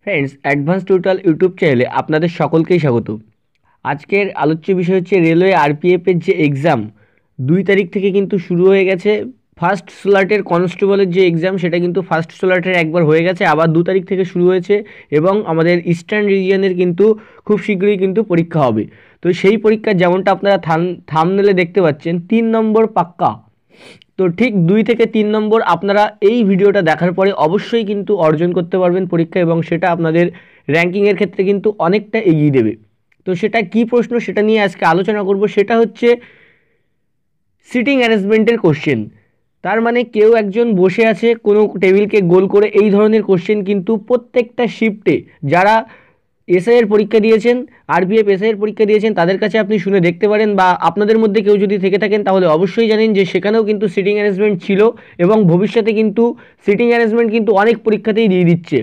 Friends, advance tutorial YouTube চ্যানেলে আপনাদের সকলকেই স্বাগত। আজকের আলোচ্য বিষয় হচ্ছে রেলওয়ে আরপিএফের যে এক্সাম 2 তারিখ থেকে কিন্তু শুরু হয়ে গেছে। ফার্স্ট স্লটের কনস্টেবলের যে এক্সাম সেটা কিন্তু ফার্স্ট স্লটের একবার হয়ে গেছে, আবার 2 তারিখ থেকে শুরু হয়েছে এবং আমাদের ইস্টার্ন রিজিয়নের কিন্তু খুব শীঘ্রই কিন্তু পরীক্ষা হবে। তো সেই পরীক্ষার যেমনটা আপনারা থাম্বনেলে দেখতে পাচ্ছেন 3 নম্বর পাক্কা। তো ঠিক 2 থেকে 3 নম্বর আপনারা এই ভিডিওটা দেখার পরে অবশ্যই কিন্তু অর্জন করতে পারবেন পরীক্ষা, এবং সেটা আপনাদের র্যাঙ্কিংয়ের ক্ষেত্রে কিন্তু অনেকটা এগিয়ে দেবে। তো সেটা কি প্রশ্ন সেটা নিয়ে আজকে আলোচনা করব। সেটা হচ্ছে সিটিং অ্যারেঞ্জমেন্টের কোশ্চেন। তার মানে কেউ একজন বসে আছে কোনো টেবিলকে গোল করে, এই ধরনের কোশ্চেন কিন্তু প্রত্যেকটা শিফটে যারা এসআইয়ের পরীক্ষা দিয়েছেন, আরপিএফ এসআইয়ের পরীক্ষা দিয়েছেন, তাদের কাছে আপনি শুনে দেখতে পারেন, বা আপনাদের মধ্যে কেউ যদি থেকে থাকেন তাহলে অবশ্যই জানেন যে সেখানেও কিন্তু সিটিং অ্যারেঞ্জমেন্ট ছিল, এবং ভবিষ্যতে কিন্তু সিটিং অ্যারেঞ্জমেন্ট কিন্তু অনেক পরীক্ষাতেই দিয়ে দিচ্ছে।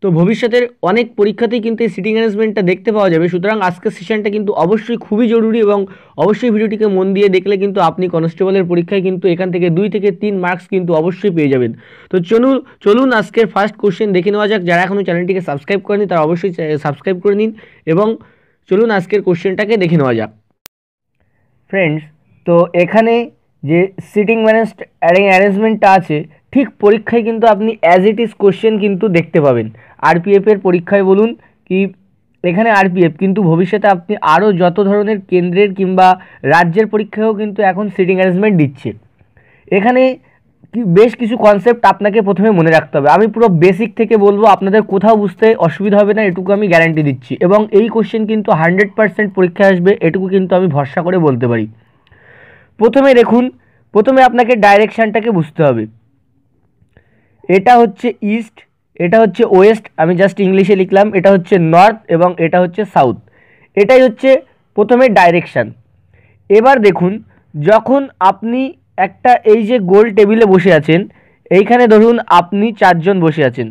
তো ভবিষ্যতের অনেক পরীক্ষাতেই কিন্তু এই সিটিং অ্যারেঞ্জমেন্টটা দেখতে পাওয়া যাবে। সুতরাং আজকের সেশনটা কিন্তু অবশ্যই খুবই জরুরি, এবং অবশ্যই ভিডিওটিকে মন দিয়ে দেখলে কিন্তু আপনি কনস্টেবলের পরীক্ষায় কিন্তু এখান থেকে 2 থেকে 3 মার্কস কিন্তু অবশ্যই পেয়ে যাবেন। তো চলুন আজকের ফার্স্ট কোশ্চেন দেখে নেওয়া যাক। যারা এখনও চ্যানেলটিকে সাবস্ক্রাইব করেনি তারা অবশ্যই সাবস্ক্রাইব করে নিন, এবং চলুন আজকের কোশ্চেনটাকে দেখে নেওয়া যাক। ফ্রেন্ডস, তো এখানে যে সিটিং অ্যারেঞ্জমেন্টটা আছে, ঠিক পরীক্ষায় কিন্তু আপনি অ্যাজ ইট ইজ কোশ্চেন কিন্তু দেখতে পাবেন। আরপিএফের পরীক্ষায় বলুন কি এখানে আরপিএফ, কিন্তু ভবিষ্যতে আপনি আরও যত ধরনের কেন্দ্রের কিংবা রাজ্যের পরীক্ষায়ও কিন্তু এখন সিটিং অ্যারেঞ্জমেন্ট দিচ্ছে। এখানে বেশ কিছু কনসেপ্ট আপনাকে প্রথমে মনে রাখতে হবে। আমি পুরো বেসিক থেকে বলবো, আপনাদের কোথাও বুঝতে অসুবিধা হবে না, এটুকু আমি গ্যারান্টি দিচ্ছি, এবং এই কোশ্চেন কিন্তু 100% পরীক্ষায় আসবে, এটুকু কিন্তু আমি ভরসা করে বলতে পারি। প্রথমে দেখুন, প্রথমে আপনাকে ডাইরেকশানটাকে বুঝতে হবে। এটা হচ্ছে ইস্ট, এটা হচ্ছে ওয়েস্ট, আমি জাস্ট ইংলিশে লিখলাম, এটা হচ্ছে নর্থ এবং এটা হচ্ছে সাউথ। এটাই হচ্ছে প্রথমে ডাইরেকশান। এবার দেখুন, যখন আপনি একটা এই যে গোল টেবিলে বসে আছেন, এইখানে ধরুন আপনি 4জন বসে আছেন,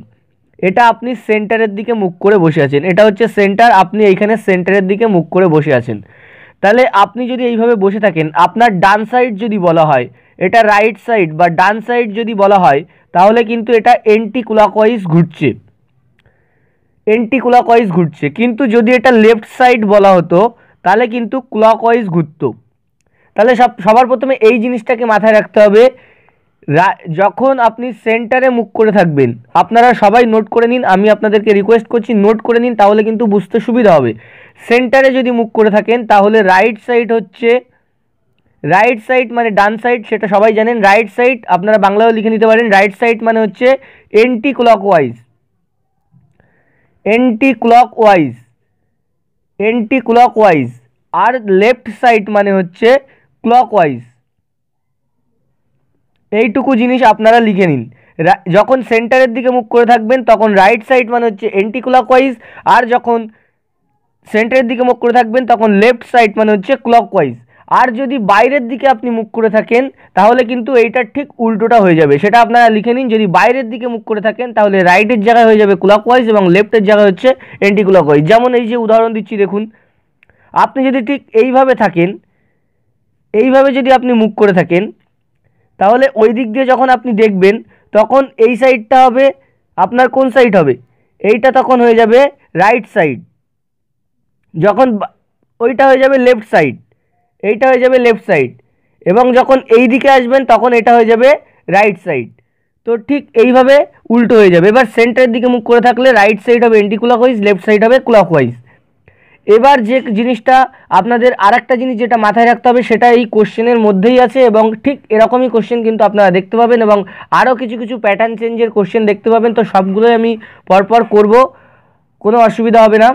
এটা আপনি সেন্টারের দিকে মুখ করে বসে আছেন, এটা হচ্ছে সেন্টার, আপনি এইখানে সেন্টারের দিকে মুখ করে বসে আছেন। তাহলে আপনি যদি এইভাবে বসে থাকেন, আপনার ডান সাইড যদি বলা হয়, এটা রাইট সাইড বা ডান সাইড যদি বলা হয়, তাহলে কিন্তু এটা এন্টি ক্লকওয়াইজ ঘুরছে। কিন্তু যদি এটা লেফট সাইড বলা হতো তাহলে কিন্তু ক্লকওয়াইজ ঘুরতো। তাহলে সবার প্রথমে এই জিনিসটাকে মাথায় রাখতে হবে। যখন আপনি সেন্টারে মুখ করে থাকবেন, আপনারা সবাই নোট করে নিন, আমি আপনাদেরকে রিকোয়েস্ট করছি নোট করে নিন, তাহলে কিন্তু বুঝতে সুবিধা হবে। সেন্টারে যদি মুখ করে থাকেন তাহলে রাইট সাইড মানে ডান সাইড, সেটা সবাই জানেন। রাইট সাইড আপনারা বাংলাও লিখে নিতে পারেন, রাইট সাইড মানে হচ্ছে এন্টি ক্লকওয়াইজ, আর লেফট সাইড মানে হচ্ছে ক্লকওয়াইজ। এইটুকু জিনিস আপনারা লিখে নিন। যখন সেন্টারের দিকে মুখ করে থাকবেন তখন রাইট সাইড মানে হচ্ছে এন্টি ক্লকওয়াইজ, আর যখন সেন্টারের দিকে মুখ করে থাকবেন তখন লেফট সাইড মানে হচ্ছে ক্লকওয়াইজ। আর যদি বাইরের দিকে আপনি মুখ করে থাকেন তাহলে কিন্তু এইটার ঠিক উল্টোটা হয়ে যাবে, সেটা আপনারা লিখে নিন। যদি বাইরের দিকে মুখ করে থাকেন তাহলে রাইটের জায়গায় হয়ে যাবে ক্লকওয়াইজ এবং লেফটের জায়গায় হচ্ছে এন্টি ক্লকওয়াইজ। যেমন এই যে উদাহরণ দিচ্ছি দেখুন, আপনি যদি ঠিক এইভাবে থাকেন, এইভাবে যদি আপনি মুখ করে থাকেন, তাহলে ওই দিক দিয়ে যখন আপনি দেখবেন তখন এই সাইডটা হবে আপনার কোন সাইড হবে, এইটা তখন হয়ে যাবে রাইট সাইড, যখন ওইটা হয়ে যাবে লেফট সাইড, এইটা হয়ে যাবে লেফট সাইড, এবং যখন এই দিকে আসবেন তখন এটা হয়ে যাবে রাইট সাইড। তো ঠিক এইভাবে উল্টো হয়ে যাবে। এবার সেন্টারের দিকে মুখ করে থাকলে রাইট সাইড হবে এন্টি ক্লকওয়াইজ, লেফট সাইড হবে ক্লকওয়াইজ। এবার যে জিনিসটা আপনাদের আরেকটা জিনিস যেটা মাথায় রাখতে হবে, সেটা এই কোশ্চেনের মধ্যেই আছে, এবং ঠিক এরকমই কোশ্চেন কিন্তু আপনারা দেখতে পাবেন, এবং আরও কিছু প্যাটার্ন চেঞ্জের কোশ্চেন দেখতে পাবেন। তো সবগুলোই আমি পরপর করব, কোনো অসুবিধা হবে না।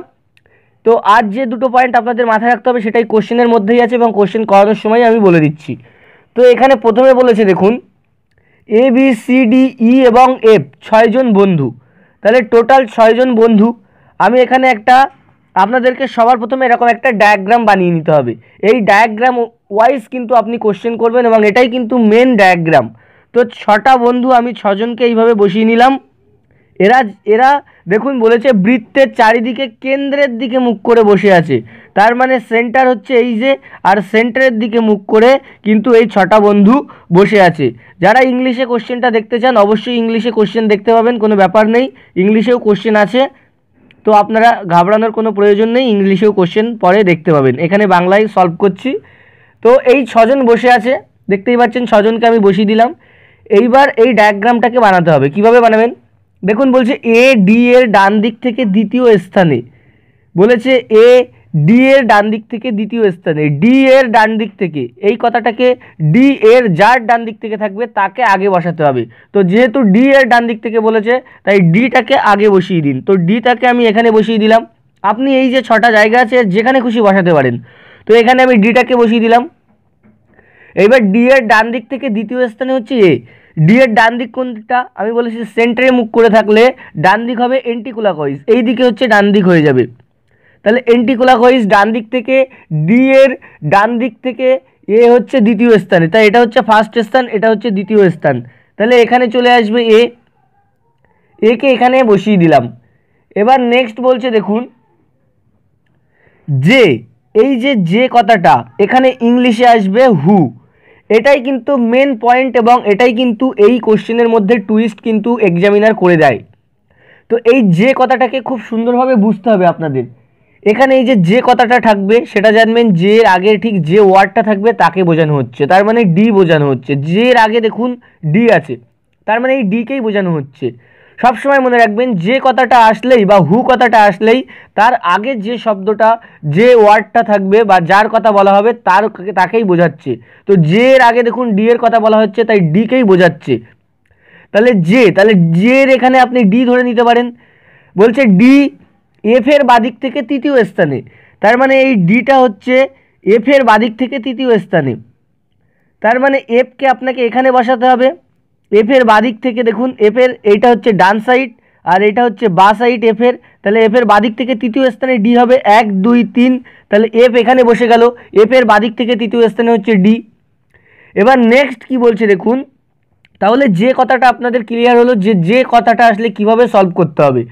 তো আজ যে দুটো পয়েন্ট আপনাদের মাথায় রাখতে হবে সেটাই কোশ্চেনের মধ্যেই আছে, এবং কোশ্চেন করানোর সময় আমি বলে দিচ্ছি। তো এখানে প্রথমে বলেছে দেখুন, A B C D E এবং এফ 6জন বন্ধু, তাহলে টোটাল 6জন বন্ধু। আমি এখানে আপনাদেরকে সবার প্রথমে এরকম একটা ডায়াগ্রাম বানিয়ে নিতে হবে। এই ডায়াগ্রাম ওয়াইজ কিন্তু আপনি কোশ্চেন করবেন, এবং এটাই কিন্তু মেন ডায়াগ্রাম। তো 6টা বন্ধু, আমি 6জনকে এইভাবে বসিয়ে নিলাম। এরা দেখুন বলেছে বৃত্তের চারিদিকে কেন্দ্রের দিকে মুখ করে বসে আছে, তার মানে সেন্টার হচ্ছে এই যে, আর সেন্টারের দিকে মুখ করে কিন্তু এই 6টা বন্ধু বসে আছে। যারা ইংলিশে কোশ্চেনটা দেখতে চান অবশ্যই ইংলিশে কোশ্চেন দেখতে পাবেন, কোনো ব্যাপার নেই, ইংলিশেও কোশ্চেন আছে। তো আপনারা ঘাবড়ানোর কোনো প্রয়োজন নেই, ইংলিশেও কোশ্চেন পরে দেখতে পাবেন। এখানে বাংলায় সলভ করছি। তো এই 6 জন বসে আছে, দেখতেই পাচ্ছেন 6 জনকে আমি বসিয়ে দিলাম। এইবার এই ডায়াগ্রামটাকে বানাতে হবে। কিভাবে বানাবেন দেখুন, বলছে এ ডি এর ডান দিক থেকে দ্বিতীয় স্থানে, বলেছে এ ডি এর ডান দিক থেকে দ্বিতীয় স্থানে, ডি এর ডান দিক থেকে, এই কথাটাকে ডি এর যার ডান দিক থেকে থাকবে তাকে আগে বসাতে হবে। তো যেহেতু ডি এর ডান দিক থেকে বলেছে তাই ডিটাকে আগে বসিয়ে দিন। তো ডিটাকে আমি এখানে বসিয়ে দিলাম। আপনি এই যে 6টা জায়গা আছে যেখানে খুশি বসাতে পারেন। তো এখানে আমি ডিটাকে বসিয়ে দিলাম। এবার ডি এর ডান দিক থেকে দ্বিতীয় স্থানে হচ্ছে এ। ডি এর ডান দিক কোনটা আমি বলেছি, সেন্টারে মুখ করে থাকলে ডান দিক হবে এন্টিক্লকওয়াইজ, এই দিকে হচ্ছে ডান দিক হয়ে যাবে। তাহলে এন্টিক্লকওয়াইজ ডান দিক থেকে ডি এর ডান দিক থেকে এ হচ্ছে দ্বিতীয় স্থানে, তাই এটা হচ্ছে ফার্স্ট স্থান, এটা হচ্ছে দ্বিতীয় স্থান। তাহলে এখানে চলে আসবে এ, একে এখানে বসিয়ে দিলাম। এবার নেক্সট বলছে দেখুন, যে এই যে কথাটা এখানে ইংলিশে আসবে হু, এটাই কিন্তু মেন পয়েন্ট এবং এটাই কিন্তু এই কোশ্চেনের মধ্যে টুইস্ট কিন্তু এক্সামিনার করে দেয়। তো এই যে কথাটাকে খুব সুন্দরভাবে বুঝতে হবে আপনাদের। এখানে এই যে কথাটা থাকবে সেটা জানবেন, যে এর আগে ঠিক যে ওয়ার্ডটা থাকবে তাকে বোঝানো হচ্ছে, তার মানে ডি বোঝানো হচ্ছে। যে এর আগে দেখুন ডি আছে, তার মানে এই ডিকেই বোঝানো হচ্ছে। সবসময় মনে রাখবেন, যে কথাটা আসলেই বা হু কথাটা আসলেই তার আগে যে শব্দটা যে ওয়ার্ডটা থাকবে বা যার কথা বলা হবে তাকেই বোঝাচ্ছে। তো যে এর আগে দেখুন ডি এর কথা বলা হচ্ছে, তাই ডিকেই বোঝাচ্ছে। তাহলে যে এর এখানে আপনি ডি ধরে নিতে পারেন। বলছে ডি এফ এর বাদিক থেকে তৃতীয় স্থানে, তার মানে এই ডিটা হচ্ছে এফ এর বাদিক থেকে তৃতীয় স্থানে। তার মানে এফকে আপনাকে এখানে বসাতে হবে। এফ এর বাদিক থেকে দেখুন, এফ এর এইটা হচ্ছে ডান সাইড আর এটা হচ্ছে বা সাইড এফ এর। তাহলে এফ এর বাদিক থেকে তৃতীয় স্থানে ডি হবে 1 2 3। তাহলে এফ এখানে বসে গেল, এফ এর বাদিক থেকে তৃতীয় স্থানে হচ্ছে ডি। এবার নেক্সট কি বলছে দেখুন, তাহলে যে কথাটা আপনাদের ক্লিয়ার হলো যে কথাটা আসলে কিভাবে সলভ করতে হবে।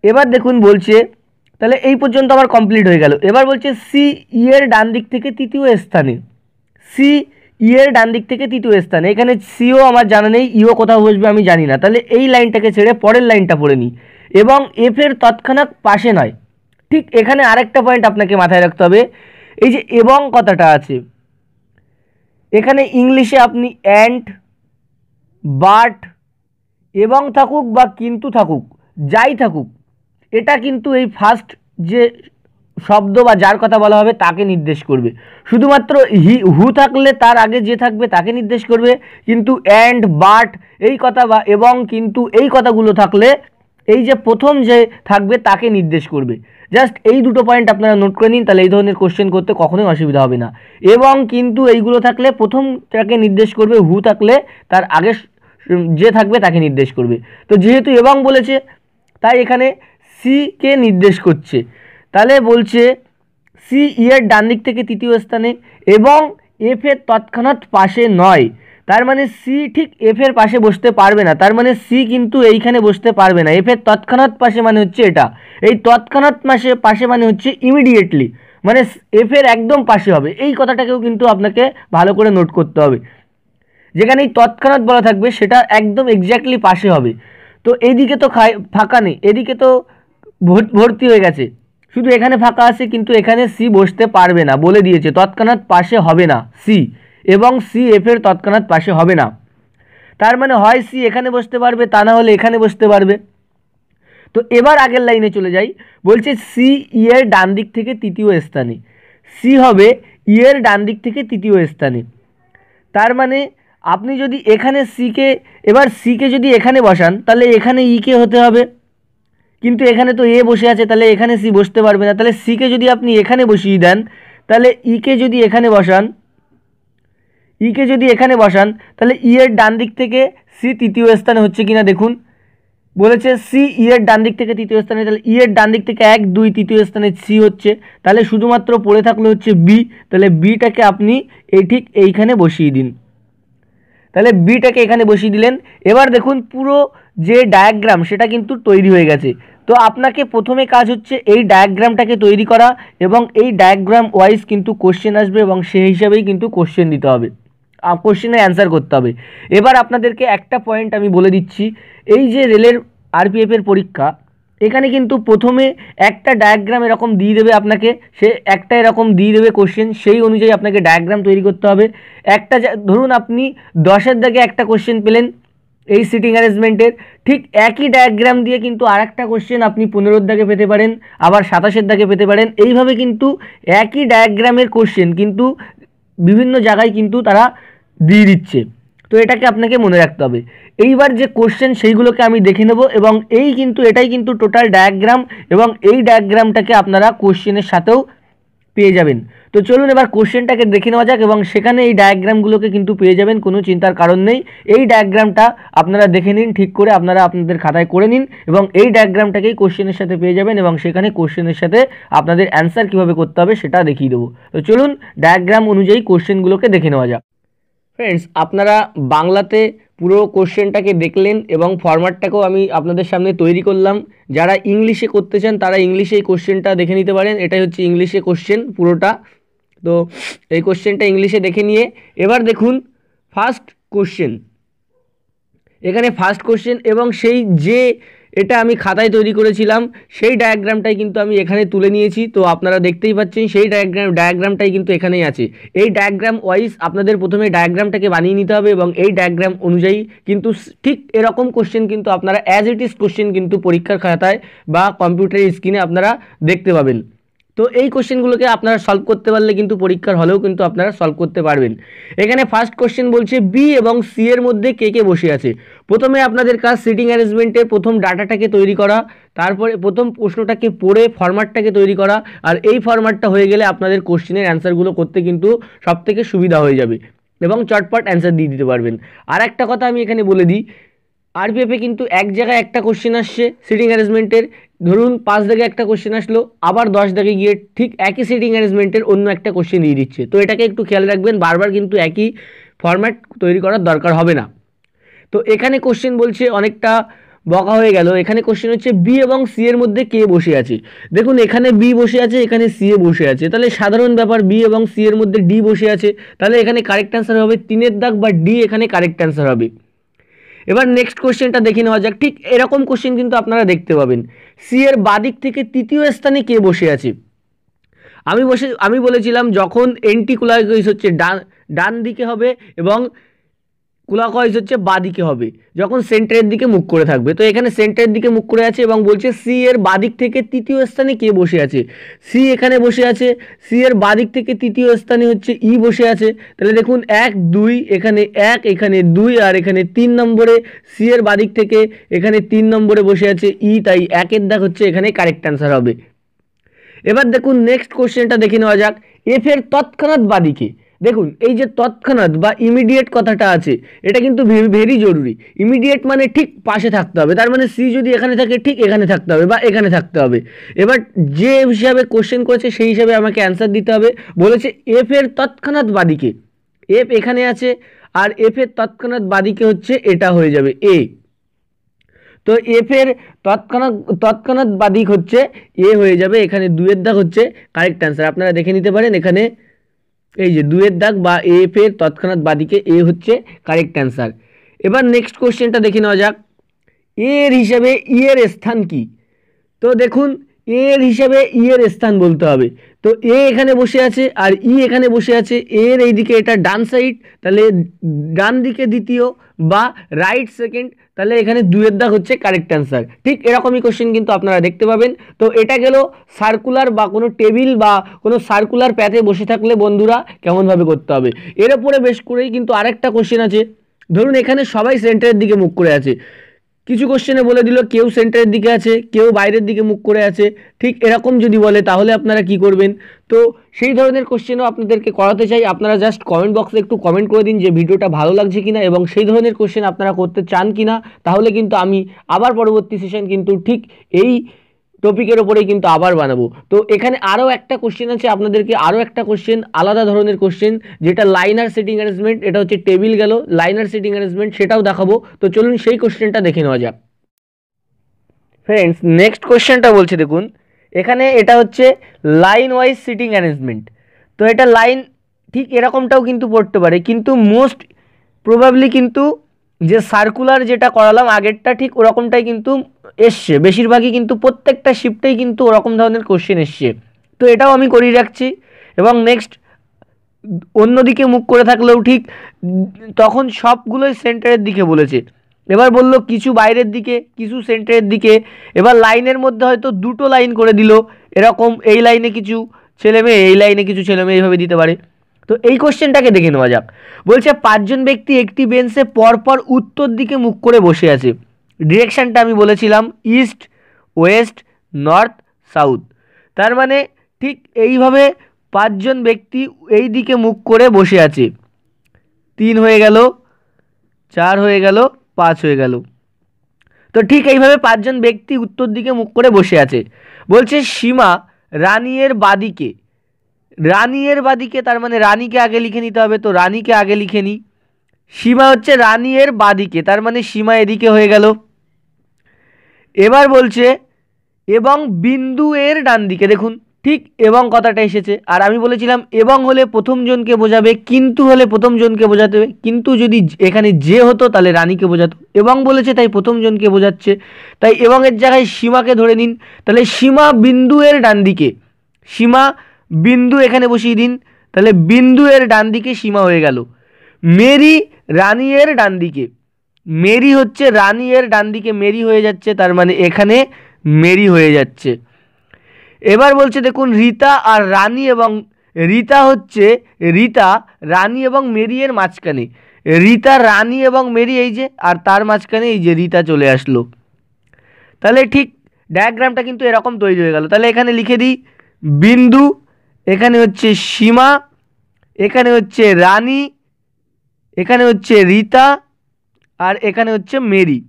এবার দেখুন বলছে, তাহলে এই পর্যন্ত আমার কমপ্লিট হয়ে গেল। এবার বলছে সি ই এর ডান দিক থেকে তৃতীয় স্থানে, সি ই এর ডান দিক থেকে তৃতীয় স্থানে। এখানে সিও আমার জানা নেই, ইও কোথাও বসবে আমি জানি না। তাহলে এই লাইনটাকে ছেড়ে পরের লাইনটা পড়ে নিই। এবং এফ এর তৎক্ষণাৎ পাশে নয়। ঠিক এখানে আরেকটা পয়েন্ট আপনাকে মাথায় রাখতে হবে, এই যে এবং কথাটা আছে, এখানে ইংলিশে আপনি অ্যান্ড, বাট, এবং থাকুক বা কিন্তু থাকুক, যাই থাকুক, এটা কিন্তু এই ফার্স্ট যে শব্দ বা যার কথা বলা হবে তাকে নির্দেশ করবে। শুধুমাত্র হু থাকলে তার আগে যে থাকবে তাকে নির্দেশ করবে, কিন্তু অ্যান্ড, বাট এই কথা বা এবং কিন্তু এই কথাগুলো থাকলে এই যে প্রথম যে থাকবে তাকে নির্দেশ করবে। জাস্ট এই দুটো পয়েন্ট আপনারা নোট করে নিন, তাহলে এই ধরনের কোশ্চেন করতে কখনোই অসুবিধা হবে না। এবং কিন্তু এইগুলো থাকলে প্রথমটাকে নির্দেশ করবে, হু থাকলে তার আগে যে থাকবে তাকে নির্দেশ করবে। তো যেহেতু এবং বলেছে তাই এখানে সি কে নির্দেশ করছে। তাহলে বলছে সি ই এর ডান দিক থেকে তৃতীয় স্থানে এবং এফ এর তৎক্ষণাৎ পাশে নয়। তার মানে সি ঠিক এফ এর পাশে বসতে পারবে না, তার মানে সি কিন্তু এইখানে বসতে পারবে না। এফ এর তৎক্ষণাৎ পাশে মানে হচ্ছে এটা, এই তৎক্ষণাৎ পাশে মানে হচ্ছে ইমিডিয়েটলি, মানে এফ এর একদম পাশে হবে। এই কথাটাকেও কিন্তু আপনাকে ভালো করে নোট করতে হবে। যেখানে এই তৎক্ষণাৎ বলা থাকবে সেটা একদম এক্স্যাক্টলি পাশে হবে। তো এইদিকে তো ফাঁকা নেই, এদিকে তো ভর্তি হয়ে গেছে, শুধু এখানে ফাঁকা আছে, কিন্তু এখানে সি বসতে পারবে না, বলে দিয়েছে তৎক্ষণাৎ পাশে হবে না সি, এবং সি এফ এর তৎক্ষণাৎ পাশে হবে না। তার মানে হয় সি এখানে বসতে পারবে, তা না হলে এখানে বসতে পারবে। তো এবার আগের লাইনে চলে যাই। বলছে সি ই এর ডান দিক থেকে তৃতীয় স্থানে, সি হবে ই এর ডান দিক থেকে তৃতীয় স্থানে। তার মানে আপনি যদি এখানে সিকে, এবার সিকে যদি এখানে বসান তাহলে এখানে ইকে হতে হবে, কিন্তু এখানে তো এ বসে আছে, তাহলে এখানে সি বসতে পারবে না। তাহলে সিকে যদি আপনি এখানে বসিয়ে দেন, তাহলে ইকে যদি এখানে বসান, তাহলে ই এর ডান দিক থেকে সি তৃতীয় স্থানে হচ্ছে কিনা দেখুন। বলেছে সি ই এর ডান দিক থেকে তৃতীয় স্থানে, তাহলে ই এর ডান দিক থেকে 1 2 তৃতীয় স্থানে সি হচ্ছে। তাহলে শুধুমাত্র পড়ে থাকলে হচ্ছে বি, তাহলে বিটাকে আপনি ঠিক এইখানে বসিয়ে দিন। তাহলে বিটাকে এখানে বসিয়ে দিলেন। এবার দেখুন পুরো যে ডায়াগ্রাম সেটা কিন্তু তৈরি হয়ে গেছে। তো আপনাকে প্রথমে কাজ হচ্ছে এই ডায়াগ্রামটাকে তৈরি করা, এবং এই ডায়াগ্রাম ওয়াইজ কিন্তু কোশ্চেন আসবে এবং সেই হিসাবেই কিন্তু কোশ্চেন দিতে হবে, কোশ্চেনের অ্যান্সার করতে হবে। এবার আপনাদেরকে একটা পয়েন্ট আমি বলে দিচ্ছি, এই যে রেলের আরপিএফের পরীক্ষা, এখানে কিন্তু প্রথমে একটা ডায়াগ্রাম এরকম দিয়ে দেবে আপনাকে, সে একটা এরকম দিয়ে দেবে কোশ্চেন, সেই অনুযায়ী আপনাকে ডায়াগ্রাম তৈরি করতে হবে। একটা ধরুন আপনি 10-এর দাগে একটা কোশ্চেন পেলেন এই সিটিং অ্যারেঞ্জমেন্টের, ঠিক একই ডায়াগ্রাম দিয়ে কিন্তু আর একটা কোশ্চেন আপনি 15-এর দাগে পেতে পারেন, আবার 27-এর দাগে পেতে পারেন। এইভাবে কিন্তু একই ডায়াগ্রামের কোশ্চেন কিন্তু বিভিন্ন জায়গায় কিন্তু তারা দিয়ে দিচ্ছে। তো এটাকে আপনাকে মনে রাখতে হবে। এইবার যে কোশ্চেন সেইগুলোকে আমি দেখে নেব, এবং এটাই কিন্তু টোটাল ডায়াগ্রাম, এবং এই ডায়াগ্রামটাকে আপনারা কোশ্চেনের সাথেও পেয়ে যাবেন। তো চলুন এবার কোশ্চেনটাকে দেখে নেওয়া যাক, এবং সেখানে এই ডায়াগ্রামগুলোকে কিন্তু পেয়ে যাবেন, কোনো চিন্তার কারণ নেই। এই ডায়াগ্রামটা আপনারা দেখে নিন, ঠিক করে আপনারা আপনাদের খাতায় করে নিন, এবং এই ডায়াগ্রামটাকেই কোশ্চেনের সাথে পেয়ে যাবেন, এবং সেখানে কোশ্চেনের সাথে আপনাদের অ্যান্সার কীভাবে করতে হবে সেটা দেখিয়ে দেবো। তো চলুন ডায়াগ্রাম অনুযায়ী কোশ্চেনগুলোকে দেখে নেওয়া যাক। ফ্রেন্ডস, আপনারা বাংলাতে পুরো কোশ্চেনটাকে দেখলেন, এবং ফরম্যাটটাকেও আমি আপনাদের সামনে তৈরি করলাম। যারা ইংলিশে করতে চান তারা ইংলিশে এই কোশ্চেনটা দেখে নিতে পারেন। এটাই হচ্ছে ইংলিশে কোশ্চেন পুরোটা। তো এই কোশ্চেনটা ইংলিশে দেখে নিয়ে এবার দেখুন ফার্স্ট কোশ্চেন। এখানে ফার্স্ট কোশ্চেন, এবং সেই যে এটা আমি খাতায় তৈরি করেছিলাম সেই ডায়াগ্রামটাই কিন্তু আমি এখানে তুলে নিয়েছি। তো আপনারা দেখতেই পাচ্ছেন সেই ডায়াগ্রামটাই কিন্তু এখানেই আছে। এই ডায়াগ্রাম ওয়াইজ আপনাদের প্রথমে ডায়াগ্রামটাকে বানিয়ে নিতে হবে, এবং এই ডায়াগ্রাম অনুযায়ী কিন্তু ঠিক এরকম কোশ্চেন কিন্তু আপনারা অ্যাজ ইট ইজ কোশ্চেন কিন্তু পরীক্ষার খাতায় বা কম্পিউটারের স্ক্রিনে আপনারা দেখতে পাবেন। তো এই কোশ্চেনগুলোকে আপনারা সলভ করতে পারলে কিন্তু পরীক্ষার হলেও কিন্তু আপনারা সলভ করতে পারবেন। এখানে ফার্স্ট কোশ্চেন বলছে বি এবং সি এর মধ্যে কে কে বসে আছে। প্রথমে আপনাদের কাজ সিটিং অ্যারেঞ্জমেন্টের প্রথম ডাটাটাকে তৈরি করা, তারপরে প্রথম প্রশ্নটাকে পড়ে ফরম্যাটটাকে তৈরি করা, আর এই ফরম্যাটটা হয়ে গেলে আপনাদের কোশ্চেনের অ্যান্সারগুলো করতে কিন্তু সবথেকে সুবিধা হয়ে যাবে, এবং চটপট অ্যান্সার দিয়ে দিতে পারবেন। আর একটা কথা আমি এখানে বলে দিই, আরপিএফে কিন্তু এক জায়গায় একটা কোশ্চেন আসছে সিটিং অ্যারেঞ্জমেন্টের, ধরুন 5 দাগে একটা কোশ্চেন আসলো, আবার 10 দাগে গিয়ে ঠিক একই সিটিং অ্যারেঞ্জমেন্টের অন্য একটা কোশ্চেন দিয়ে দিচ্ছে। তো এটাকে একটু খেয়াল রাখবেন, বারবার কিন্তু একই ফরম্যাট তৈরি করার দরকার হবে না। তো এখানে কোশ্চেন বলছে অনেকটা বকা হয়ে গেল। এখানে কোশ্চেন হচ্ছে বি এবং সি এর মধ্যে কে বসে আছে। দেখুন এখানে বি বসে আছে, এখানে সি এ বসে আছে, তাহলে সাধারণ ব্যাপার বি এবং সি এর মধ্যে ডি বসে আছে, তাহলে এখানে কারেক্ট অ্যান্সার হবে 3-এর দাগ বা ডি, এখানে কারেক্ট অ্যান্সার হবে। এবার নেক্সট কোশ্চেনটা দেখে নেওয়া যাক। ঠিক এরকম কোশ্চেন কিন্তু আপনারা দেখতে পাবেন, সি এর বাদিক থেকে তৃতীয় স্থানে কে বসে আছে। আমি বলেছিলাম যখন এন্টি ক্লকওয়াইজ হচ্ছে ডান দিকে হবে, এবং ক্লকওয়াইজ হচ্ছে বাদিকে হবে যখন সেন্টারের দিকে মুখ করে থাকবে। তো এখানে সেন্টারের দিকে মুখ করে আছে, এবং বলছে সি এর বাদিক থেকে তৃতীয় স্থানে কে বসে আছে। সি এখানে বসে আছে, সি এর বাদিক থেকে তৃতীয় স্থানে হচ্ছে ই বসে আছে। তাহলে দেখুন 1 2, এখানে 1, এখানে 2, আর এখানে 3 নম্বরে সি এর বাদিক থেকে এখানে 3 নম্বরে বসে আছে ই, তাই 1-এর দাগ হচ্ছে এখানে কারেক্ট অ্যান্সার হবে। এবার দেখুন নেক্সট কোশ্চেনটা দেখে নেওয়া যাক। এফ এর তৎক্ষণাৎ বাদিকে, দেখুন এই যে তৎক্ষণাৎ বা ইমিডিয়েট কথাটা আছে, এটা কিন্তু ভেরি জরুরি। ইমিডিয়েট মানে ঠিক পাশে থাকতে হবে, তার মানে সি যদি এখানে থাকে ঠিক এখানে থাকতে হবে বা এখানে থাকতে হবে। এবার যে হিসাবে কোশ্চেন করেছে সেই হিসাবে আমাকে অ্যান্সার দিতে হবে। বলেছে এফ এর তৎক্ষণাৎ বাদিকে, এফ এখানে আছে, আর এফ এর তৎক্ষণাৎ বাদিকে হচ্ছে এটা হয়ে যাবে এ। তো এফ এর তৎক্ষণাৎ বাদিক হচ্ছে এ হয়ে যাবে, এখানে 2-এর দাগ হচ্ছে কারেক্ট অ্যান্সার। আপনারা দেখে নিতে পারেন এখানে এই যে 2-এর দাগ বা এফ এর তৎক্ষণাৎ বাদিকে এ হচ্ছে কারেক্ট অ্যান্সার। এবার নেক্সট কোশ্চেনটা দেখে নেওয়া যাক। এর হিসাবে ই এর স্থান কি। তো দেখুন এর হিসাবে ই এর স্থান বলতে হবে। তো এ এখানে বসে আছে আর ই এখানে বসে আছে, এর এইদিকে এটা ডান সাইড, তাহলে ডান দিকে দ্বিতীয় বা রাইট সেকেন্ড, তাহলে এখানে 2-এর দাগ হচ্ছে কারেক্ট অ্যান্সার। ঠিক এরকমই কোশ্চেন কিন্তু আপনারা দেখতে পাবেন। তো এটা গেল সার্কুলার বা কোনো টেবিল বা কোনো সার্কুলার প্যাথে বসে থাকলে বন্ধুরা কেমনভাবে করতে হবে। এর উপরে বেশ করেই কিন্তু আরেকটা কোশ্চেন আছে। ধরুন এখানে সবাই সেন্টারের দিকে মুখ করে আছে, কিছু কোশ্চেনে বলে দিল কেউ সেন্টারের দিকে আছে, কেউ বাইরের দিকে মুখ করে আছে। ঠিক এরকম যদি বলে তাহলে আপনারা কি করবেন। তো সেই ধরনের কোশ্চেনও আপনাদেরকে করাতে চাই। আপনারা জাস্ট কমেন্ট বক্সে একটু কমেন্ট করে দিন যে ভিডিওটা ভালো লাগছে কিনা, এবং সেই ধরনের কোশ্চেন আপনারা করতে চান কিনা, তাহলে কিন্তু আমি আবার পরবর্তী সেশন কিন্তু ঠিক এই টপিকের ওপরেই কিন্তু আবার বানাবো। তো এখানে আরও একটা কোশ্চেন আছে, আপনাদেরকে আরও একটা কোশ্চেন, আলাদা ধরনের কোশ্চেন, যেটা লাইনার সেটিং অ্যারেঞ্জমেন্ট, এটা হচ্ছে টেবিল গেল, লাইনার সেটিং অ্যারেঞ্জমেন্ট সেটাও দেখাবো। তো চলুন সেই কোশ্চেনটা দেখে নেওয়া যাক। ফ্রেন্ডস নেক্সট কোশ্চেনটা বলছে দেখুন, এখানে এটা হচ্ছে লাইন ওয়াইজ সিটিং অ্যারেঞ্জমেন্ট। তো এটা লাইন ঠিক এরকমটাও কিন্তু পড়তে পারে, কিন্তু মোস্ট প্রবাবলি কিন্তু যে সার্কুলার যেটা করালাম আগেরটা ঠিক ওরকমটাই কিন্তু এসছে, বেশিরভাগই কিন্তু প্রত্যেকটা শিফটেই কিন্তু ওরকম ধরনের কোশ্চেন এসছে। তো এটাও আমি করিয়ে রাখছি। এবং নেক্সট, অন্যদিকে মুখ করে থাকলেও ঠিক, তখন সবগুলোই সেন্টারের দিকে বলেছে। এবার বলল কিছু বাইরের দিকে, কিছু সেন্টারের দিকে। এবার লাইনের মধ্যে হয়তো দুটো লাইন করে দিল, এরকম এই লাইনে কিছু ছেলে মেয়ে, এই লাইনে কিছু ছেলে মেয়ে, এইভাবে দিতে পারে। তো এই কোশ্চেনটাকে দেখে নেওয়া যাক। বলছে 5 জন ব্যক্তি একটি বেঞ্চে পরপর উত্তর দিকে মুখ করে বসে আছে। ডিরেকশানটা আমি বলেছিলাম ইস্ট, ওয়েস্ট, নর্থ, সাউথ। তার মানে ঠিক এইভাবে 5 জন ব্যক্তি এই দিকে মুখ করে বসে আছে। 3 হয়ে গেল, 4 হয়ে গেল, 5 হয়ে গেল। তো ঠিক এইভাবে 5 জন ব্যক্তি উত্তর দিকে মুখ করে বসে আছে। বলছে সীমা রানীর বাদিকে, রানীর বাদিকে, তার মানে রানীকে আগে লিখে নিতে হবে। তো রানীকে আগে লিখে নিই। সীমা হচ্ছে রানীর বাদিকে, তার মানে সীমা এদিকে হয়ে গেল। এবার বলছে এবং বিন্দু এর ডান দিকে, দেখুন ঠিক এবং কথাটা এসেছে। আর আমি বলেছিলাম এবং হলে প্রথম জনকে বোঝাবে, কিন্তু হলে প্রথম জনকে বোঝাতে হবে। কিন্তু যদি এখানে যে হতো তাহলে রানীকে বোঝাতো, এবং বলেছে তাই প্রথম জনকে বোঝাচ্ছে। তাই এবং এর জায়গায় সীমাকে ধরে নিন। তাহলে সীমা বিন্দু এর ডান দিকে, সীমা বিন্দু এখানে বসিয়ে দিন। তাহলে বিন্দু এর ডান দিকে সীমা হয়ে গেল। মেরি রানী এর ডান দিকে, মেরি হচ্ছে রানী এর ডান দিকে, মেরি হয়ে যাচ্ছে, তার মানে এখানে মেরি হয়ে যাচ্ছে। এবার বলছে দেখুন রীতা আর রানী, এবং রীতা হচ্ছে রীতা রানী এবং মেরি এর মাঝখানে, রীতা রানী এবং মেরি এই যে, আর তার মাঝখানে এই যে রীতা চলে আসলো। তাহলে ঠিক ডায়াগ্রামটা কিন্তু এরকম তৈরি হয়ে গেল। তাহলে এখানে লিখে দিই বিন্দু, এখানে হচ্ছে সীমা, এখানে হচ্ছে রানী, এখানে হচ্ছে রীতা, আর এখানে হচ্ছে মেরি।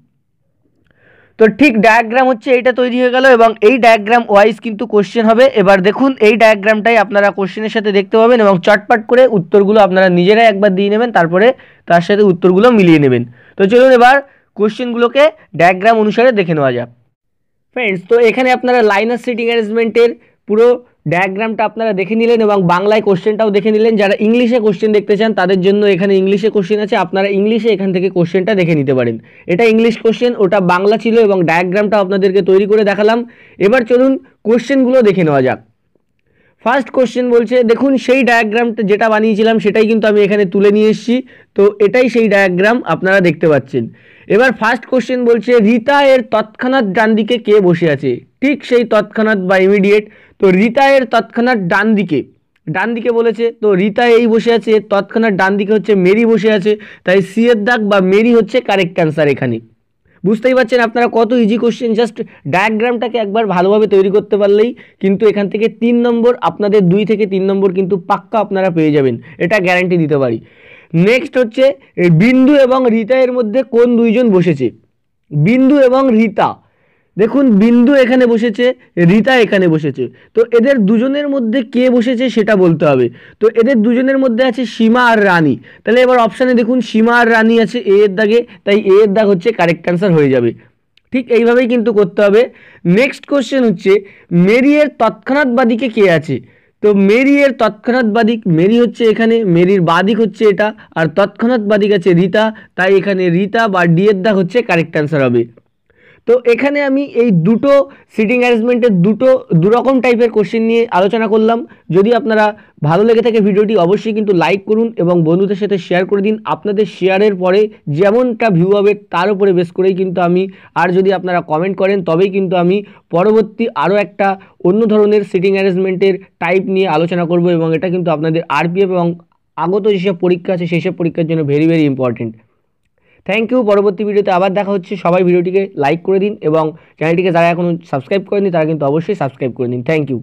তো ঠিক ডায়াগ্রাম হচ্ছে এইটা তৈরি হয়ে গেল, এবং এই ডায়াগ্রাম ওয়াইজ কিন্তু কোশ্চেন হবে। এবার দেখুন এই ডায়াগ্রামটাই আপনারা কোশ্চেনের সাথে দেখতে পাবেন, এবং চটপট করে উত্তরগুলো আপনারা নিজেরাই একবার দিয়ে নেবেন, তারপরে তার সাথে উত্তরগুলো মিলিয়ে নেবেন। তো চলুন এবার কোশ্চেনগুলোকে ডায়াগ্রাম অনুসারে দেখে নেওয়া যাক। ফ্রেন্ডস, তো এখানে আপনারা লাইনার সিটিং অ্যারেঞ্জমেন্টের পুরো ডায়াগ্রামটা আপনারা দেখে নিলেন, এবং বাংলায় কোশ্চেনটাও দেখে নিলেন। যারা ইংলিশে কোশ্চেন দেখতে চান তাদের জন্য এখানে ইংলিশে কোশ্চেন আছে, আপনারা ইংলিশে এখান থেকে কোশ্চেনটা দেখে নিতে পারেন। এটা ইংলিশ কোশ্চেন, ওটা বাংলা ছিল, এবং ডায়াগ্রামটা আপনাদেরকে তৈরি করে দেখালাম। এবার চলুন কোশ্চেনগুলো দেখে নেওয়া যাক। ফার্স্ট কোশ্চেন বলছে দেখুন সেই ডায়াগ্রামটা যেটা বানিয়েছিলাম সেটাই কিন্তু আমি এখানে তুলে নিয়ে এসেছি। তো এটাই সেই ডায়াগ্রাম আপনারা দেখতে পাচ্ছেন। এবার ফার্স্ট কোশ্চেন বলছে রীতা এর তৎক্ষণাৎ ডান দিকে কে বসে আছে। ঠিক সেই তৎক্ষণাৎ বা ইমিডিয়েট। তো রীতা এর তৎক্ষণাৎ ডান দিকে, ডান দিকে বলেছে, তো রীতা এই বসে আছে, তৎক্ষণাৎ ডান দিকে হচ্ছে মেরি বসে আছে। তাই সি এর দাগ বা মেরি হচ্ছে কারেক্ট অ্যান্সার এখানে। বুঝতেই পারছেন আপনারা কত ইজি কোশ্চেন, জাস্ট ডায়াগ্রামটাকে একবার ভালোভাবে তৈরি করতে পারলেই কিন্তু এখান থেকে 3 নম্বর, আপনাদের 2 থেকে 3 নম্বর কিন্তু পাক্কা আপনারা পেয়ে যাবেন, এটা গ্যারান্টি দিতে পারি। নেক্সট হচ্ছে বিন্দু এবং রীতা এর মধ্যে কোন দুইজন বসেছে। বিন্দু এবং রীতা, দেখুন বিন্দু এখানে বসেছে, রীতা এখানে বসেছে। তো এদের দুজনের মধ্যে কে বসেছে সেটা বলতে হবে। তো এদের দুজনের মধ্যে আছে সীমা আর রানী। তাহলে এবার অপশানে দেখুন সীমা আর রানী আছে এ এর দাগে, তাই এ এর দাগ হচ্ছে কারেক্ট অ্যান্সার হয়ে যাবে। ঠিক এইভাবেই কিন্তু করতে হবে। নেক্সট কোশ্চেন হচ্ছে মেরি এর তৎক্ষণাৎ বাদিকে কে আছে। তো মেরি এর তৎক্ষণাৎ বাদিক, মেরি হচ্ছে এখানে, মেরির বাদিক হচ্ছে এটা, আর তৎক্ষণাৎ বাদিক আছে রীতা, তাই এখানে রীতা বা ডি এর দাগ হচ্ছে কারেক্ট অ্যান্সার হবে। তো এখানে আমি এই দুটো সিটিং অ্যারেঞ্জমেন্টের দুরকম টাইপের কোশ্চেন নিয়ে আলোচনা করলাম। যদি আপনারা ভালো লেগে থাকে ভিডিওটি অবশ্যই কিন্তু লাইক করুন এবং বন্ধুদের সাথে শেয়ার করে দিন। আপনাদের শেয়ারের পরে যেমনটা ভিউ হবে তার উপরে বেস করেই কিন্তু আমি, আর যদি আপনারা কমেন্ট করেন তবেই কিন্তু আমি পরবর্তী আরও একটা অন্য ধরনের সিটিং অ্যারেঞ্জমেন্টের টাইপ নিয়ে আলোচনা করব, এবং এটা কিন্তু আপনাদের আরপিএফ এবং আগত যেসব পরীক্ষা আছে সেই সব পরীক্ষার জন্য very very important. Thank you. পরবর্তী ভিডিওতে আবার দেখা হচ্ছে। সবাই ভিডিওটিকে লাইক করে দিন, এবং চ্যানেলটিকে যারা এখনও সাবস্ক্রাইব করেনি তারা কিন্তু অবশ্যই সাবস্ক্রাইব করে দিন। Thank you.